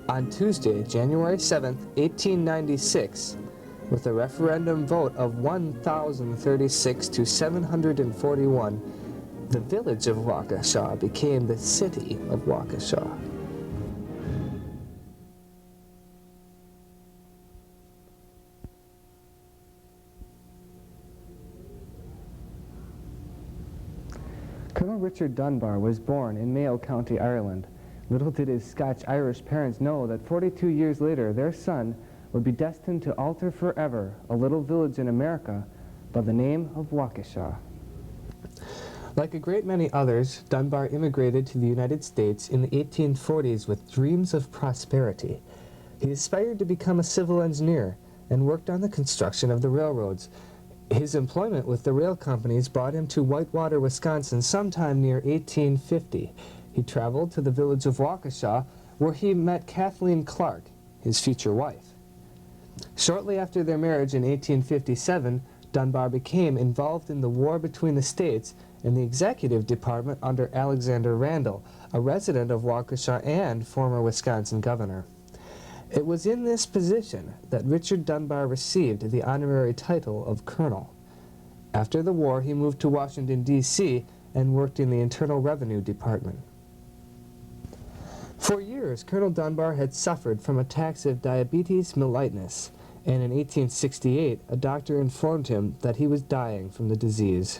On Tuesday, January 7, 1896, with a referendum vote of 1,036 to 741, the village of Waukesha became the city of Waukesha. Colonel Richard Dunbar was born in Mayo County, Ireland. Little did his Scotch-Irish parents know that 42 years later their son would be destined to alter forever a little village in America by the name of Waukesha. Like a great many others, Dunbar immigrated to the United States in the 1840s with dreams of prosperity. He aspired to become a civil engineer and worked on the construction of the railroads. His employment with the rail companies brought him to Whitewater, Wisconsin sometime near 1850. He traveled to the village of Waukesha, where he met Kathleen Clark, his future wife. Shortly after their marriage in 1857, Dunbar became involved in the war between the states in the executive department under Alexander Randall, a resident of Waukesha and former Wisconsin governor. It was in this position that Richard Dunbar received the honorary title of colonel. After the war, he moved to Washington, D.C. and worked in the Internal Revenue Department. For years, Colonel Dunbar had suffered from attacks of diabetes mellitus, and in 1868, a doctor informed him that he was dying from the disease.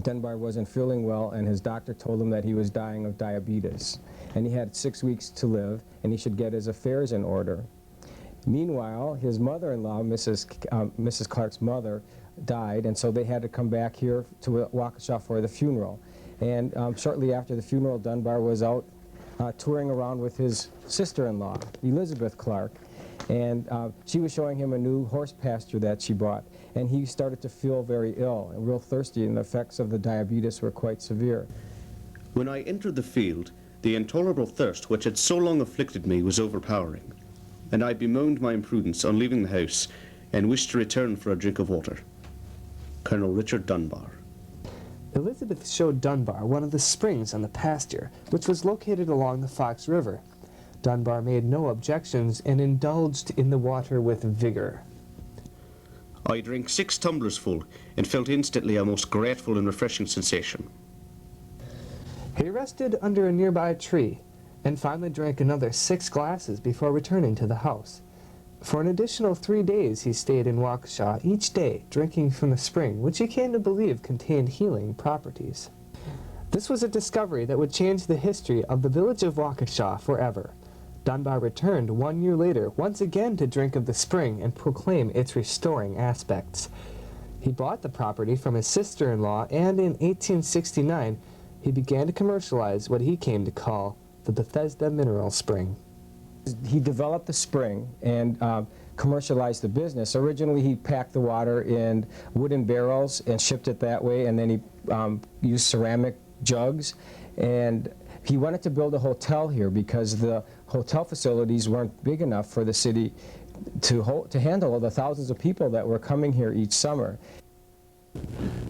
Dunbar wasn't feeling well, and his doctor told him that he was dying of diabetes, and he had 6 weeks to live, and he should get his affairs in order. Meanwhile, his mother-in-law, Mrs. Clark's mother, died, and so they had to come back here to Waukesha for the funeral. And shortly after the funeral, Dunbar was out touring around with his sister-in-law, Elizabeth Clark, and she was showing him a new horse pasture that she bought, and he started to feel very ill and real thirsty, and the effects of the diabetes were quite severe. When I entered the field, the intolerable thirst which had so long afflicted me was overpowering, and I bemoaned my imprudence on leaving the house and wished to return for a drink of water. Colonel Richard Dunbar. Elizabeth showed Dunbar one of the springs on the pasture, which was located along the Fox River. Dunbar made no objections and indulged in the water with vigor. I drank 6 tumblers full and felt instantly a most grateful and refreshing sensation. He rested under a nearby tree and finally drank another 6 glasses before returning to the house. For an additional 3 days he stayed in Waukesha, each day drinking from the spring, which he came to believe contained healing properties. This was a discovery that would change the history of the village of Waukesha forever. Dunbar returned 1 year later, once again to drink of the spring and proclaim its restoring aspects. He bought the property from his sister-in-law, and in 1869 he began to commercialize what he came to call the Bethesda Mineral Spring. He developed the spring and commercialized the business. Originally, he packed the water in wooden barrels and shipped it that way, and then he used ceramic jugs. And he wanted to build a hotel here because the hotel facilities weren't big enough for the city to handle all the thousands of people that were coming here each summer.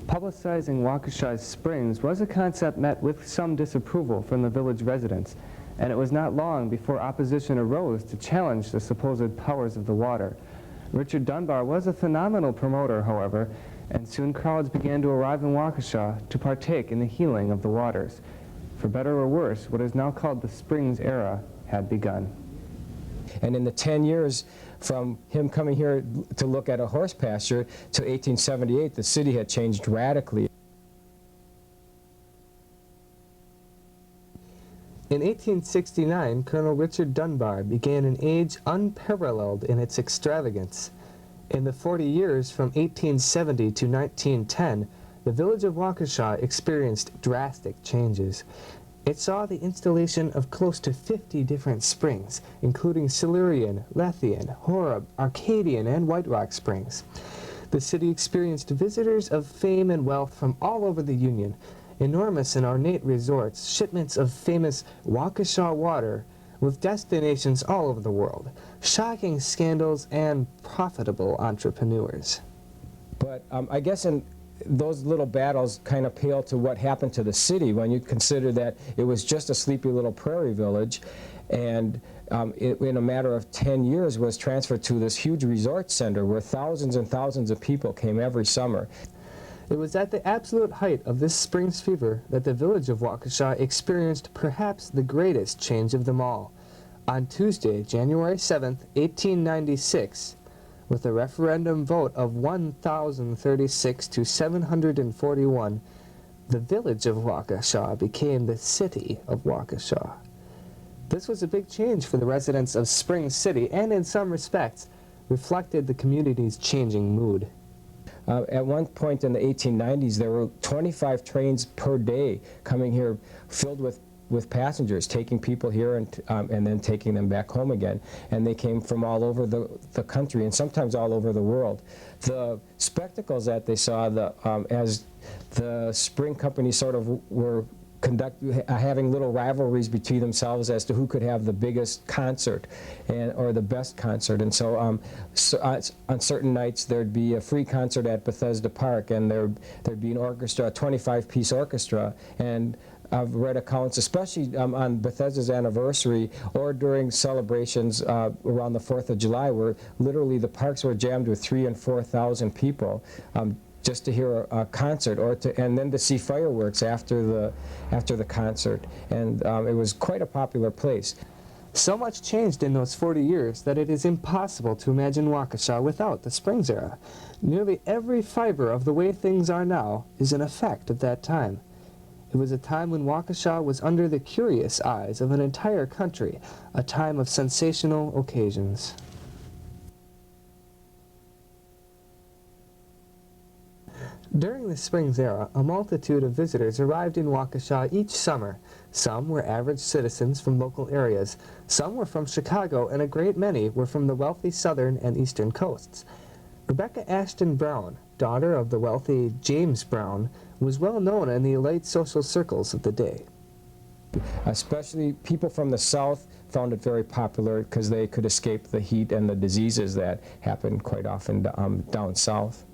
Publicizing Waukesha's springs was a concept met with some disapproval from the village residents, and it was not long before opposition arose to challenge the supposed powers of the water. Richard Dunbar was a phenomenal promoter, however, and soon crowds began to arrive in Waukesha to partake in the healing of the waters. For better or worse, what is now called the Springs era had begun. And in the 10 years from him coming here to look at a horse pasture to 1878, the city had changed radically. In 1869, Colonel Richard Dunbar began an age unparalleled in its extravagance. In the 40 years from 1870 to 1910, the village of Waukesha experienced drastic changes. It saw the installation of close to 50 different springs, including Silurian, Lethean, Horeb, Arcadian, and White Rock springs. The city experienced visitors of fame and wealth from all over the Union. Enormous and ornate resorts, shipments of famous Waukesha water with destinations all over the world, shocking scandals, and profitable entrepreneurs. But I guess in those little battles kind of pale to what happened to the city when you consider that it was just a sleepy little prairie village, and in a matter of 10 years was transferred to this huge resort center where thousands and thousands of people came every summer. It was at the absolute height of this spring's fever that the village of Waukesha experienced perhaps the greatest change of them all. On Tuesday, January 7th, 1896, with a referendum vote of 1,036 to 741, the village of Waukesha became the city of Waukesha. This was a big change for the residents of Spring City and in some respects reflected the community's changing mood. At one point in the 1890s, there were 25 trains per day coming here filled with passengers, taking people here and then taking them back home again. And they came from all over the country and sometimes all over the world. The spectacles that they saw as the spring company sort of were having little rivalries between themselves as to who could have the biggest concert or the best concert. And so, on certain nights there'd be a free concert at Bethesda Park, and there'd be an orchestra, a 25-piece orchestra. And I've read accounts, especially on Bethesda's anniversary or during celebrations around the 4th of July, where literally the parks were jammed with 3,000 and 4,000 people. Just to hear a concert, and then to see fireworks after the concert, and it was quite a popular place. So much changed in those 40 years that it is impossible to imagine Waukesha without the Springs era. Nearly every fiber of the way things are now is an effect of that time. It was a time when Waukesha was under the curious eyes of an entire country, a time of sensational occasions. During the Springs era, a multitude of visitors arrived in Waukesha each summer. Some were average citizens from local areas, some were from Chicago, and a great many were from the wealthy southern and eastern coasts. Rebecca Ashton Brown, daughter of the wealthy James Brown, was well known in the elite social circles of the day. Especially people from the South found it very popular because they could escape the heat and the diseases that happen quite often down south.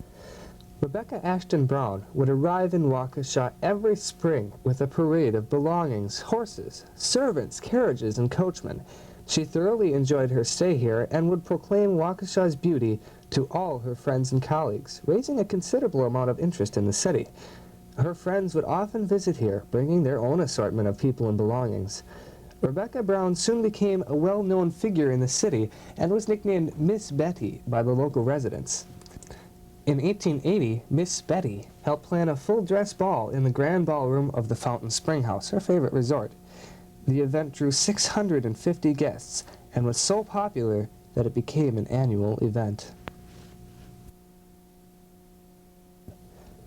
Rebecca Ashton Brown would arrive in Waukesha every spring with a parade of belongings, horses, servants, carriages, and coachmen. She thoroughly enjoyed her stay here and would proclaim Waukesha's beauty to all her friends and colleagues, raising a considerable amount of interest in the city. Her friends would often visit here, bringing their own assortment of people and belongings. Rebecca Brown soon became a well-known figure in the city and was nicknamed Miss Betty by the local residents. In 1880, Miss Betty helped plan a full-dress ball in the Grand Ballroom of the Fountain Spring House, her favorite resort. The event drew 650 guests and was so popular that it became an annual event.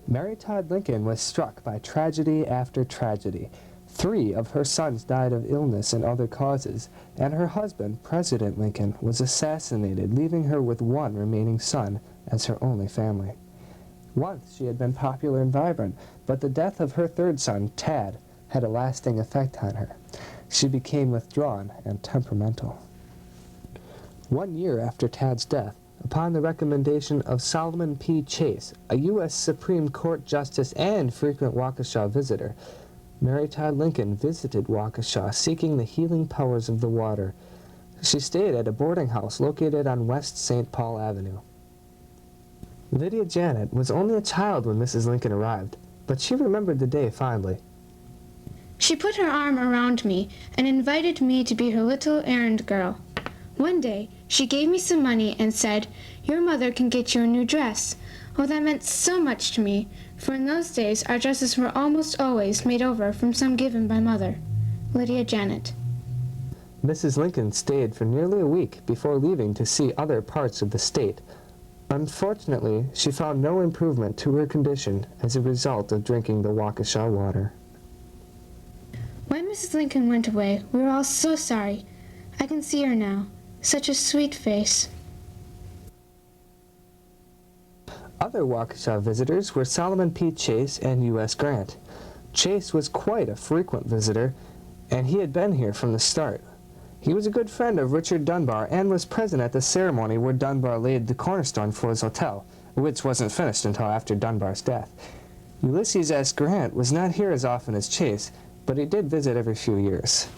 Mary Todd Lincoln was struck by tragedy after tragedy. 3 of her sons died of illness and other causes, and her husband, President Lincoln, was assassinated, leaving her with 1 remaining son as her only family. Once she had been popular and vibrant, but the death of her 3rd son, Tad, had a lasting effect on her. She became withdrawn and temperamental. 1 year after Tad's death, upon the recommendation of Solomon P. Chase, a U.S. Supreme Court Justice and frequent Waukesha visitor, Mary Todd Lincoln visited Waukesha seeking the healing powers of the water. She stayed at a boarding house located on West St. Paul Avenue. Lydia Janet was only a child when Mrs. Lincoln arrived, but she remembered the day fondly. She put her arm around me and invited me to be her little errand girl. One day, she gave me some money and said, "Your mother can get you a new dress." Oh, that meant so much to me, for in those days our dresses were almost always made over from some given by Mother. Lydia Janet. Mrs. Lincoln stayed for nearly a week before leaving to see other parts of the state. Unfortunately, she found no improvement to her condition as a result of drinking the Waukesha water. When Mrs. Lincoln went away, we were all so sorry. I can see her now. Such a sweet face. Other Waukesha visitors were Solomon P. Chase and U.S. Grant. Chase was quite a frequent visitor, and he had been here from the start. He was a good friend of Richard Dunbar and was present at the ceremony where Dunbar laid the cornerstone for his hotel, which wasn't finished until after Dunbar's death. Ulysses S. Grant was not here as often as Chase, but he did visit every few years.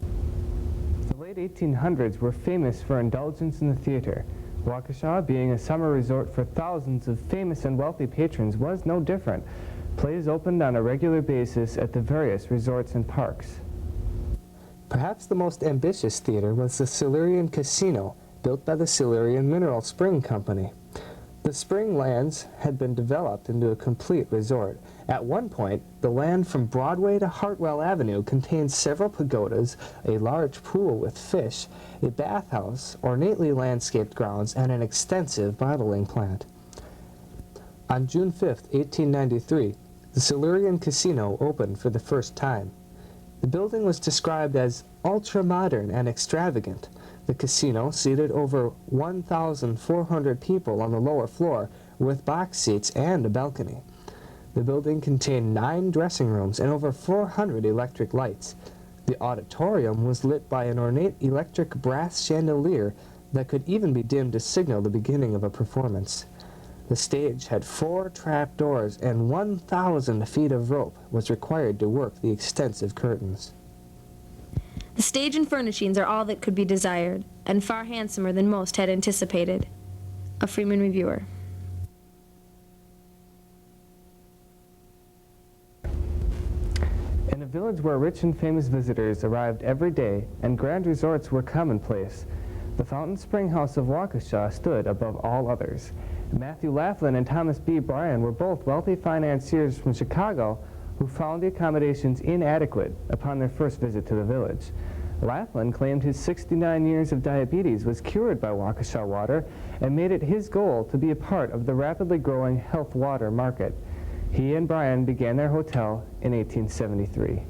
The late 1800s were famous for indulgence in the theater. Waukesha, being a summer resort for thousands of famous and wealthy patrons, was no different. Plays opened on a regular basis at the various resorts and parks. Perhaps the most ambitious theater was the Silurian Casino, built by the Silurian Mineral Spring Company. The spring lands had been developed into a complete resort. At one point, the land from Broadway to Hartwell Avenue contained several pagodas, a large pool with fish, a bathhouse, ornately landscaped grounds, and an extensive bottling plant. On June 5, 1893, the Silurian Casino opened for the first time. The building was described as ultra-modern and extravagant. The casino seated over 1,400 people on the lower floor with box seats and a balcony. The building contained 9 dressing rooms and over 400 electric lights. The auditorium was lit by an ornate electric brass chandelier that could even be dimmed to signal the beginning of a performance. The stage had 4 trap doors, and 1,000 feet of rope was required to work the extensive curtains. The stage and furnishings are all that could be desired, and far handsomer than most had anticipated. A Freeman Reviewer. In a village where rich and famous visitors arrived every day and grand resorts were commonplace, the Fountain Spring House of Waukesha stood above all others. Matthew Laughlin and Thomas B. Bryan were both wealthy financiers from Chicago who found the accommodations inadequate upon their first visit to the village. Laughlin claimed his 69 years of diabetes was cured by Waukesha water and made it his goal to be a part of the rapidly growing health water market. He and Bryan began their hotel in 1873.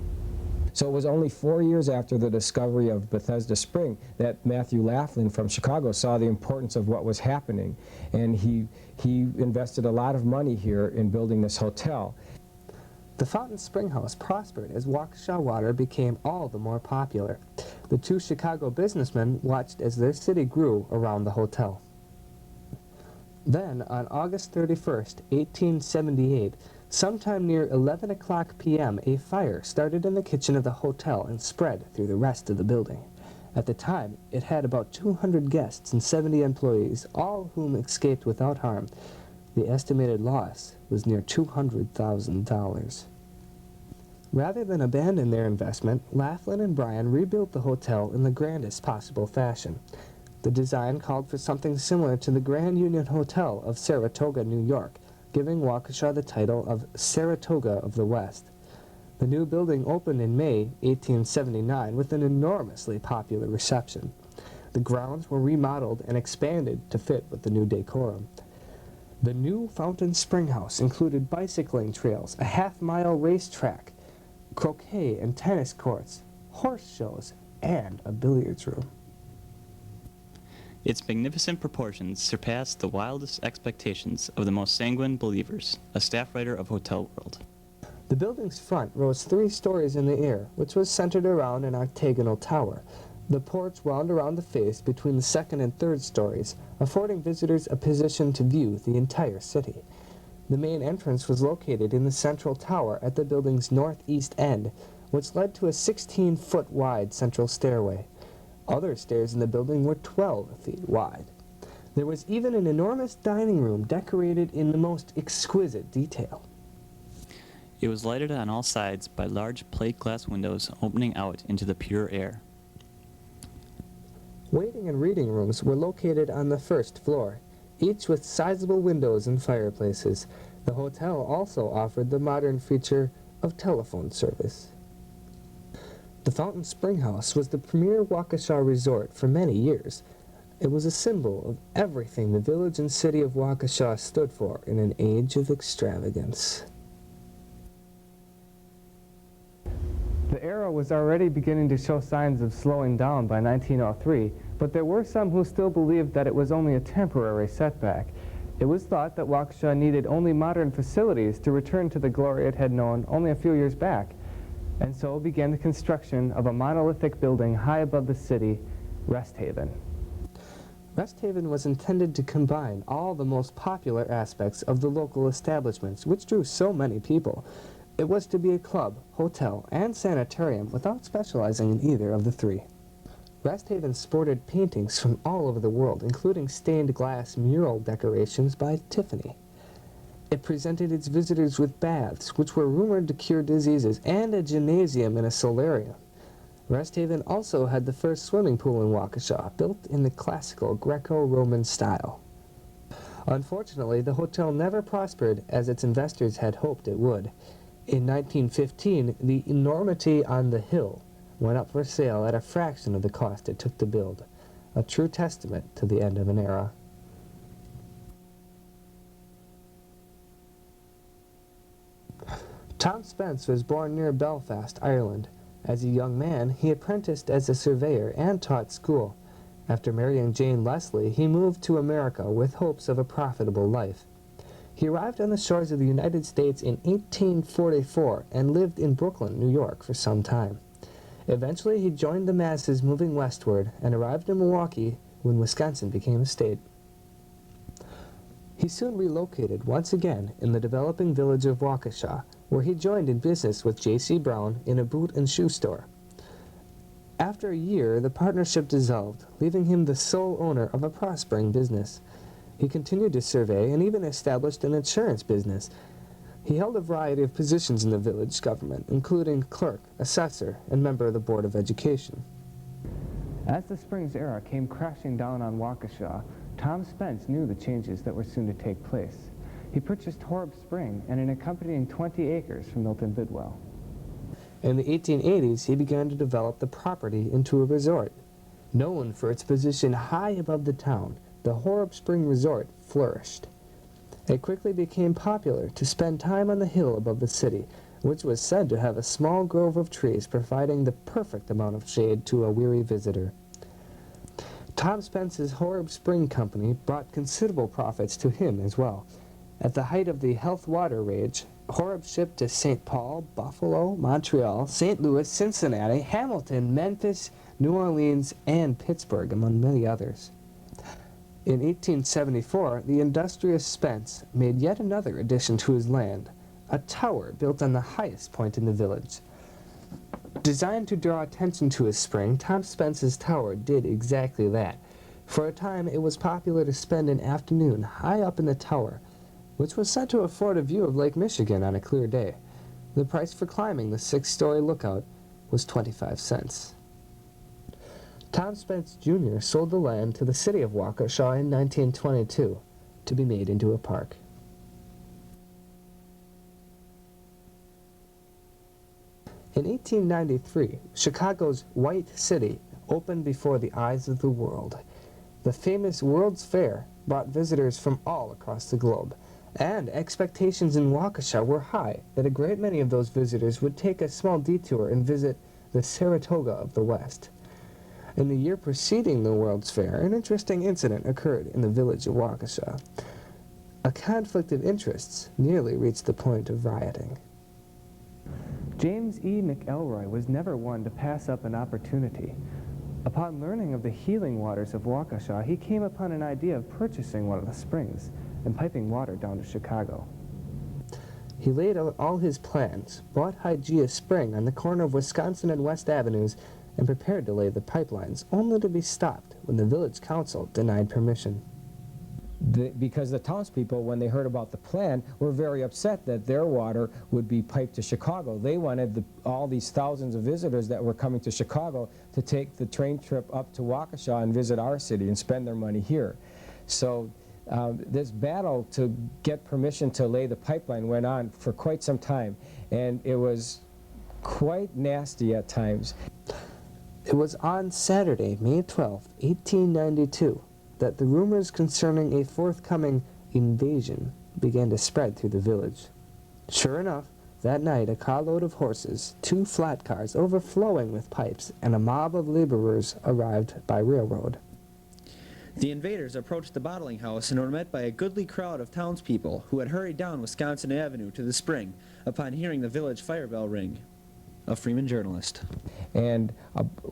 So it was only 4 years after the discovery of Bethesda Spring that Matthew Laughlin from Chicago saw the importance of what was happening, and he invested a lot of money here in building this hotel. The Fountain Spring House prospered as Waukesha water became all the more popular. The 2 Chicago businessmen watched as their city grew around the hotel. Then, on August 31st, 1878, sometime near 11 o'clock p.m., a fire started in the kitchen of the hotel and spread through the rest of the building. At the time, it had about 200 guests and 70 employees, all of whom escaped without harm. The estimated loss was near $200,000. Rather than abandon their investment, Laughlin and Bryan rebuilt the hotel in the grandest possible fashion. The design called for something similar to the Grand Union Hotel of Saratoga, New York, giving Waukesha the title of Saratoga of the West. The new building opened in May 1879 with an enormously popular reception. The grounds were remodeled and expanded to fit with the new decorum. The new Fountain Spring House included bicycling trails, a half-mile racetrack, croquet and tennis courts, horse shows, and a billiards room. Its magnificent proportions surpassed the wildest expectations of the most sanguine believers, a staff writer of Hotel World. The building's front rose 3 stories in the air, which was centered around an octagonal tower. The porch wound around the face between the 2nd and 3rd stories, affording visitors a position to view the entire city. The main entrance was located in the central tower at the building's northeast end, which led to a 16-foot wide central stairway. Other stairs in the building were 12 feet wide. There was even an enormous dining room decorated in the most exquisite detail. It was lighted on all sides by large plate glass windows opening out into the pure air. Waiting and reading rooms were located on the 1st floor, each with sizable windows and fireplaces. The hotel also offered the modern feature of telephone service. The Fountain Spring House was the premier Waukesha resort for many years. It was a symbol of everything the village and city of Waukesha stood for in an age of extravagance. The era was already beginning to show signs of slowing down by 1903, but there were some who still believed that it was only a temporary setback. It was thought that Waukesha needed only modern facilities to return to the glory it had known only a few years back. And so began the construction of a monolithic building high above the city, Resthaven. Resthaven was intended to combine all the most popular aspects of the local establishments, which drew so many people. It was to be a club, hotel, and sanitarium without specializing in either of the three. Resthaven sported paintings from all over the world, including stained glass mural decorations by Tiffany. It presented its visitors with baths, which were rumored to cure diseases, and a gymnasium and a solarium. Resthaven also had the first swimming pool in Waukesha, built in the classical Greco-Roman style. Unfortunately, the hotel never prospered as its investors had hoped it would. In 1915, the enormity on the hill went up for sale at a fraction of the cost it took to build, a true testament to the end of an era. Tom Spence was born near Belfast, Ireland. As a young man, he apprenticed as a surveyor and taught school. After marrying Jane Leslie, he moved to America with hopes of a profitable life. He arrived on the shores of the United States in 1844 and lived in Brooklyn, New York for some time. Eventually, he joined the masses moving westward and arrived in Milwaukee when Wisconsin became a state. He soon relocated once again in the developing village of Waukesha, where he joined in business with J.C. Brown in a boot and shoe store. After a year, the partnership dissolved, leaving him the sole owner of a prospering business. He continued to survey and even established an insurance business. He held a variety of positions in the village government, including clerk, assessor, and member of the Board of Education. As the Springs era came crashing down on Waukesha, Tom Spence knew the changes that were soon to take place. He purchased Horeb Spring and an accompanying 20 acres from Milton Bidwell. In the 1880s, he began to develop the property into a resort. Known for its position high above the town, the Horeb Spring Resort flourished. It quickly became popular to spend time on the hill above the city, which was said to have a small grove of trees providing the perfect amount of shade to a weary visitor. Tom Spence's Horeb Spring Company brought considerable profits to him as well. At the height of the health water rage, Horeb shipped to St. Paul, Buffalo, Montreal, St. Louis, Cincinnati, Hamilton, Memphis, New Orleans, and Pittsburgh, among many others. In 1874, the industrious Spence made yet another addition to his land, a tower built on the highest point in the village. Designed to draw attention to his spring, Tom Spence's tower did exactly that. For a time, it was popular to spend an afternoon high up in the tower, which was said to afford a view of Lake Michigan on a clear day. The price for climbing the 6-story lookout was 25 cents. Tom Spence Jr. sold the land to the city of Waukesha in 1922 to be made into a park. In 1893, Chicago's White City opened before the eyes of the world. The famous World's Fair brought visitors from all across the globe, and expectations in Waukesha were high that a great many of those visitors would take a small detour and visit the Saratoga of the West. In the year preceding the World's Fair, an interesting incident occurred in the village of Waukesha. A conflict of interests nearly reached the point of rioting. James E. McElroy was never one to pass up an opportunity. Upon learning of the healing waters of Waukesha, he came upon an idea of purchasing one of the springs and piping water down to Chicago. He laid out all his plans, bought Hygeia Spring on the corner of Wisconsin and West Avenues, and prepared to lay the pipelines, only to be stopped when the village council denied permission. Because the townspeople, when they heard about the plan, were very upset that their water would be piped to Chicago. They wanted all these thousands of visitors that were coming to Chicago to take the train trip up to Waukesha and visit our city and spend their money here. So this battle to get permission to lay the pipeline went on for quite some time, and it was quite nasty at times. It was on Saturday, May 12, 1892, that the rumors concerning a forthcoming invasion began to spread through the village. Sure enough, that night a carload of horses, 2 flat cars overflowing with pipes, and a mob of laborers arrived by railroad. The invaders approached the bottling house and were met by a goodly crowd of townspeople who had hurried down Wisconsin Avenue to the spring upon hearing the village fire bell ring. A Freeman journalist. And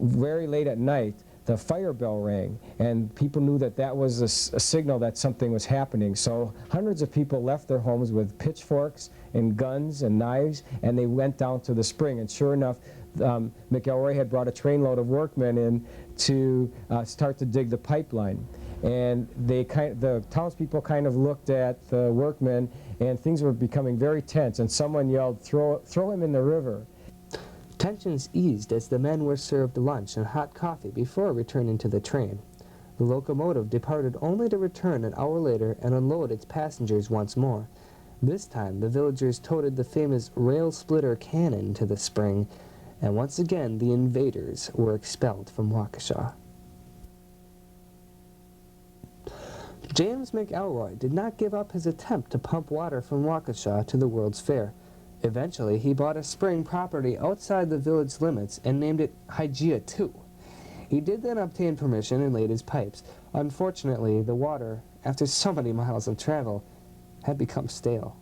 very late at night, the fire bell rang, and people knew that that was a signal that something was happening. So hundreds of people left their homes with pitchforks and guns and knives, and they went down to the spring. And sure enough, McElroy had brought a trainload of workmen in to start to dig the pipeline. And the townspeople kind of looked at the workmen, and things were becoming very tense, and someone yelled, throw him in the river. Tensions eased as the men were served lunch and hot coffee before returning to the train. The locomotive departed only to return an hour later and unload its passengers once more. This time, the villagers toted the famous rail-splitter cannon to the spring, and once again the invaders were expelled from Waukesha. James McElroy did not give up his attempt to pump water from Waukesha to the World's Fair. Eventually, he bought a spring property outside the village limits and named it Hygeia II. He did then obtain permission and laid his pipes. Unfortunately, the water, after so many miles of travel, had become stale.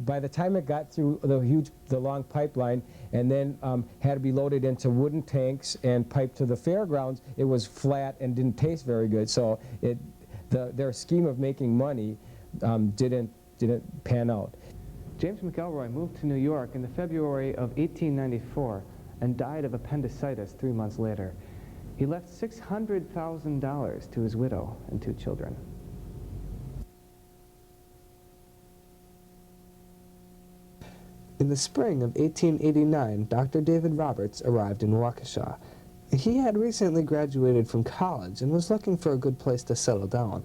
By the time it got through the long pipeline and then had to be loaded into wooden tanks and piped to the fairgrounds, it was flat and didn't taste very good. So their scheme of making money didn't pan out. James McElroy moved to New York in the February of 1894 and died of appendicitis 3 months later. He left $600,000 to his widow and 2 children. In the spring of 1889, Dr. David Roberts arrived in Waukesha. He had recently graduated from college and was looking for a good place to settle down.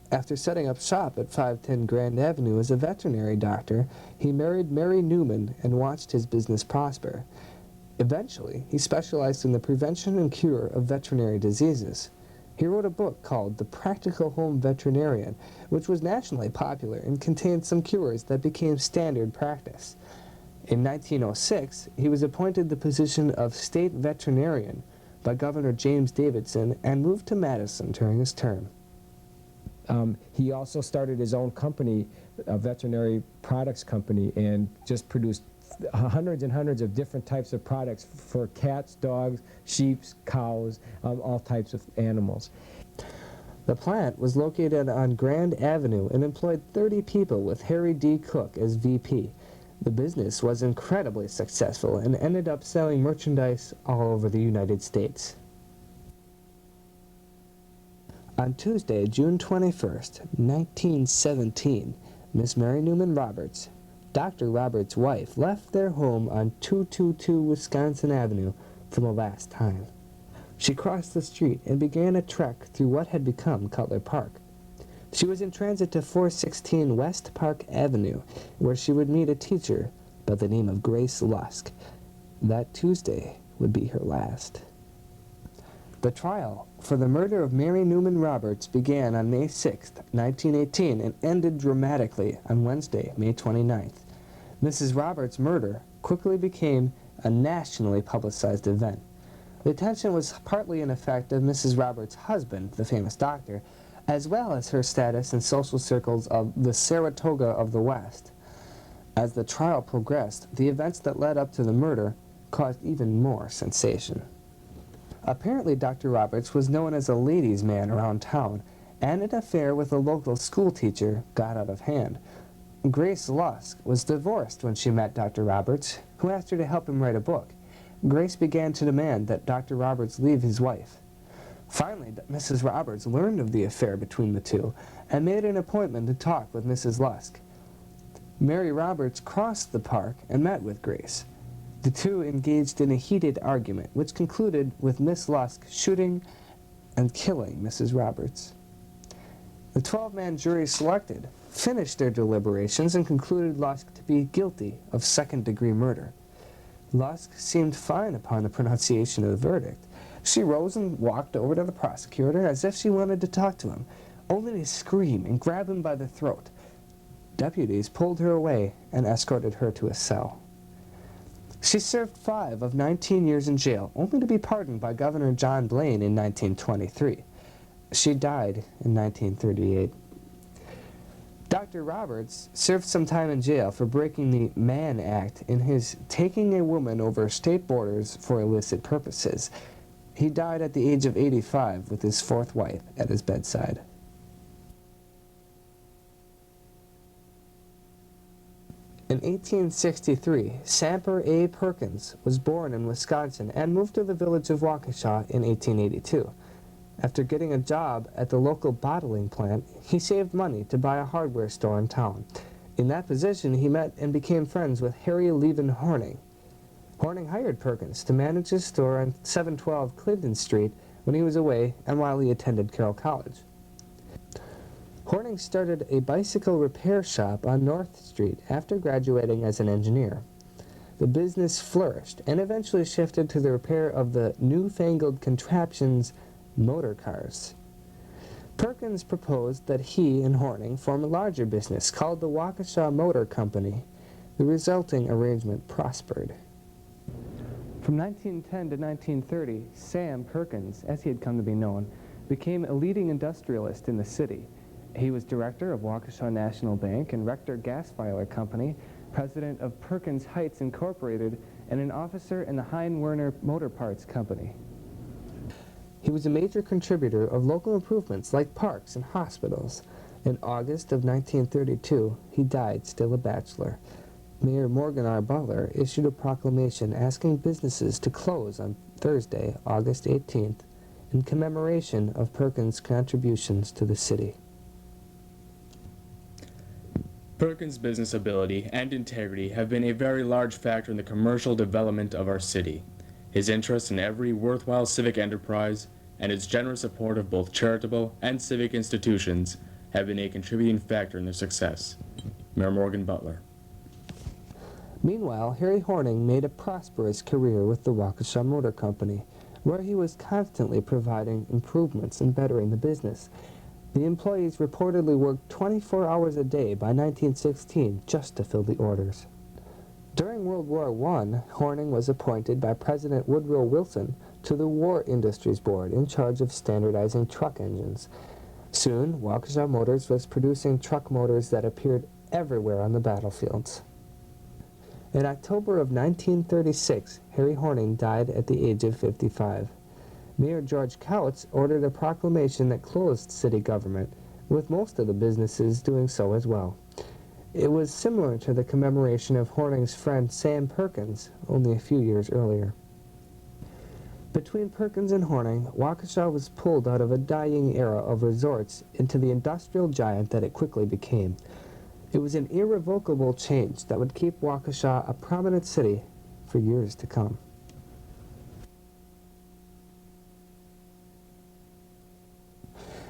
After setting up shop at 510 Grand Avenue as a veterinary doctor, he married Mary Newman and watched his business prosper. Eventually, he specialized in the prevention and cure of veterinary diseases. He wrote a book called The Practical Home Veterinarian, which was nationally popular and contained some cures that became standard practice. In 1906, he was appointed the position of state veterinarian by Governor James Davidson and moved to Madison during his term. He also started his own company, a veterinary products company, and just produced hundreds and hundreds of different types of products for cats, dogs, sheep, cows, all types of animals. The plant was located on Grand Avenue and employed 30 people with Harry D. Cook as VP. The business was incredibly successful and ended up selling merchandise all over the United States. On Tuesday, June 21st, 1917, Miss Mary Newman Roberts, Dr. Roberts' wife, left their home on 222 Wisconsin Avenue for the last time. She crossed the street and began a trek through what had become Cutler Park. She was in transit to 416 West Park Avenue, where she would meet a teacher by the name of Grace Lusk. That Tuesday would be her last. The trial for the murder of Mary Newman Roberts began on May 6, 1918, and ended dramatically on Wednesday, May 29th. Mrs. Roberts' murder quickly became a nationally publicized event. The attention was partly an effect of Mrs. Roberts' husband, the famous doctor, as well as her status in social circles of the Saratoga of the West. As the trial progressed, the events that led up to the murder caused even more sensation. Apparently, Dr. Roberts was known as a ladies' man around town, and an affair with a local school teacher got out of hand. Grace Lusk was divorced when she met Dr. Roberts, who asked her to help him write a book. Grace began to demand that Dr. Roberts leave his wife. Finally, Mrs. Roberts learned of the affair between the two and made an appointment to talk with Mrs. Lusk. Mary Roberts crossed the park and met with Grace. The two engaged in a heated argument, which concluded with Miss Lusk shooting and killing Mrs. Roberts. The 12-man jury selected finished their deliberations and concluded Lusk to be guilty of second-degree murder. Lusk seemed fine upon the pronunciation of the verdict. She rose and walked over to the prosecutor as if she wanted to talk to him, only to scream and grab him by the throat. Deputies pulled her away and escorted her to a cell. She served 5 of 19 years in jail, only to be pardoned by Governor John Blaine in 1923. She died in 1938. Dr. Roberts served some time in jail for breaking the Mann Act in his taking a woman over state borders for illicit purposes. He died at the age of 85 with his fourth wife at his bedside. In 1863, Samper A. Perkins was born in Wisconsin and moved to the village of Waukesha in 1882. After getting a job at the local bottling plant, he saved money to buy a hardware store in town. In that position, he met and became friends with Harry Leven Horning. Horning hired Perkins to manage his store on 712 Clinton Street when he was away and while he attended Carroll College. Horning started a bicycle repair shop on North Street after graduating as an engineer. The business flourished and eventually shifted to the repair of the newfangled contraptions, motor cars. Perkins proposed that he and Horning form a larger business called the Waukesha Motor Company. The resulting arrangement prospered. From 1910 to 1930, Sam Perkins, as he had come to be known, became a leading industrialist in the city. He was director of Waukesha National Bank and Rector Gas Filer Company, president of Perkins Heights Incorporated, and an officer in the Hein Werner Motor Parts Company. He was a major contributor of local improvements like parks and hospitals. In August of 1932, he died still a bachelor. Mayor Morgan R. Butler issued a proclamation asking businesses to close on Thursday, August 18th, in commemoration of Perkins' contributions to the city. Perkins' business ability and integrity have been a very large factor in the commercial development of our city. His interest in every worthwhile civic enterprise and his generous support of both charitable and civic institutions have been a contributing factor in their success. Mayor Morgan Butler. Meanwhile, Harry Horning made a prosperous career with the Waukesha Motor Company, where he was constantly providing improvements and bettering the business. The employees reportedly worked 24 hours a day by 1916 just to fill the orders. During World War I, Horning was appointed by President Woodrow Wilson to the War Industries Board in charge of standardizing truck engines. Soon, Waukesha Motors was producing truck motors that appeared everywhere on the battlefields. In October of 1936, Harry Horning died at the age of 55. Mayor George Couts ordered a proclamation that closed city government, with most of the businesses doing so as well. It was similar to the commemoration of Horning's friend Sam Perkins only a few years earlier. Between Perkins and Horning, Waukesha was pulled out of a dying era of resorts into the industrial giant that it quickly became. It was an irrevocable change that would keep Waukesha a prominent city for years to come.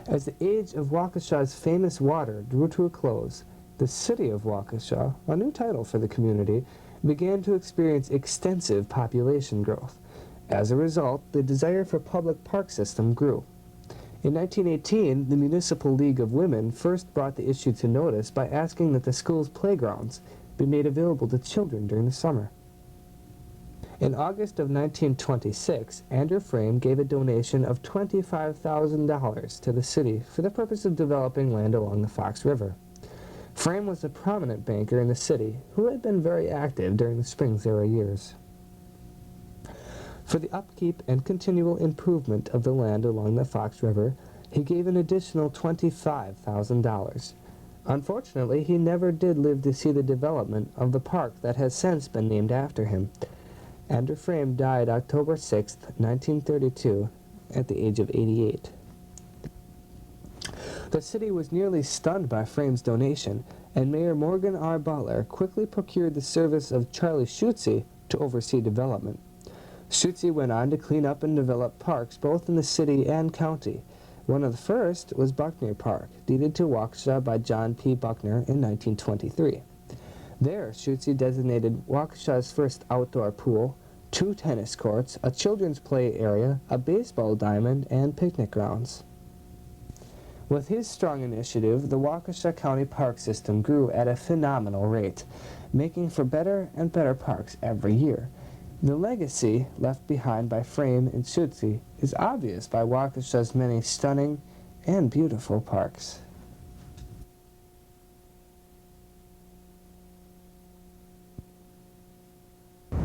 As the age of Waukesha's famous water drew to a close, the city of Waukesha, a new title for the community, began to experience extensive population growth. As a result, the desire for public park system grew. In 1918, the Municipal League of Women first brought the issue to notice by asking that the school's playgrounds be made available to children during the summer. In August of 1926, Andrew Frame gave a donation of $25,000 to the city for the purpose of developing land along the Fox River. Frame was a prominent banker in the city who had been very active during the Springs-era years. For the upkeep and continual improvement of the land along the Fox River, he gave an additional $25,000. Unfortunately, he never did live to see the development of the park that has since been named after him. Andrew Frame died October 6, 1932, at the age of 88. The city was nearly stunned by Frame's donation, and Mayor Morgan R. Butler quickly procured the service of Charlie Schutze to oversee development. Schutze went on to clean up and develop parks both in the city and county. One of the first was Buckner Park, deeded to Waukesha by John P. Buckner in 1923. There, Schutze designated Waukesha's first outdoor pool, 2 tennis courts, a children's play area, a baseball diamond, and picnic grounds. With his strong initiative, the Waukesha County park system grew at a phenomenal rate, making for better and better parks every year. The legacy left behind by Frame and Schutze is obvious by Waukesha's many stunning and beautiful parks.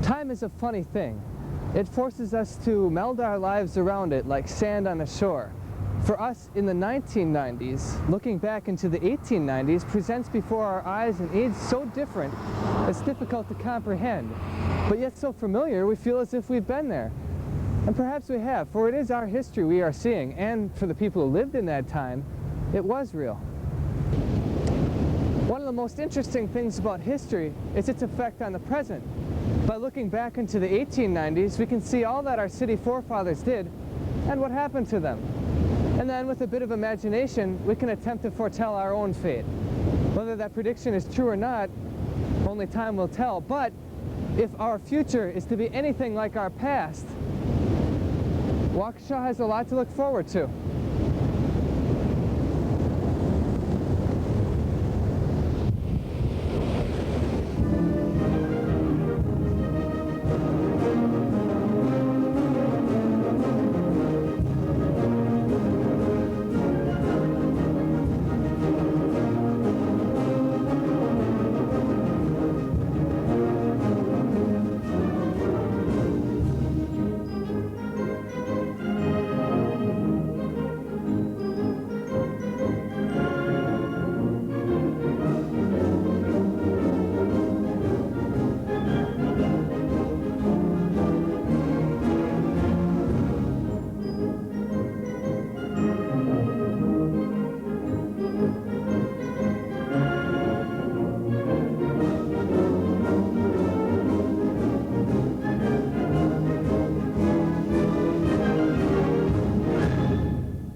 Time is a funny thing. It forces us to meld our lives around it like sand on a shore. For us in the 1990s, looking back into the 1890s presents before our eyes an age so different, it's difficult to comprehend, but yet so familiar we feel as if we've been there. And perhaps we have, for it is our history we are seeing, and for the people who lived in that time, it was real. One of the most interesting things about history is its effect on the present. By looking back into the 1890s, we can see all that our city forefathers did and what happened to them. And then with a bit of imagination, we can attempt to foretell our own fate. Whether that prediction is true or not, only time will tell. But if our future is to be anything like our past, Waukesha has a lot to look forward to.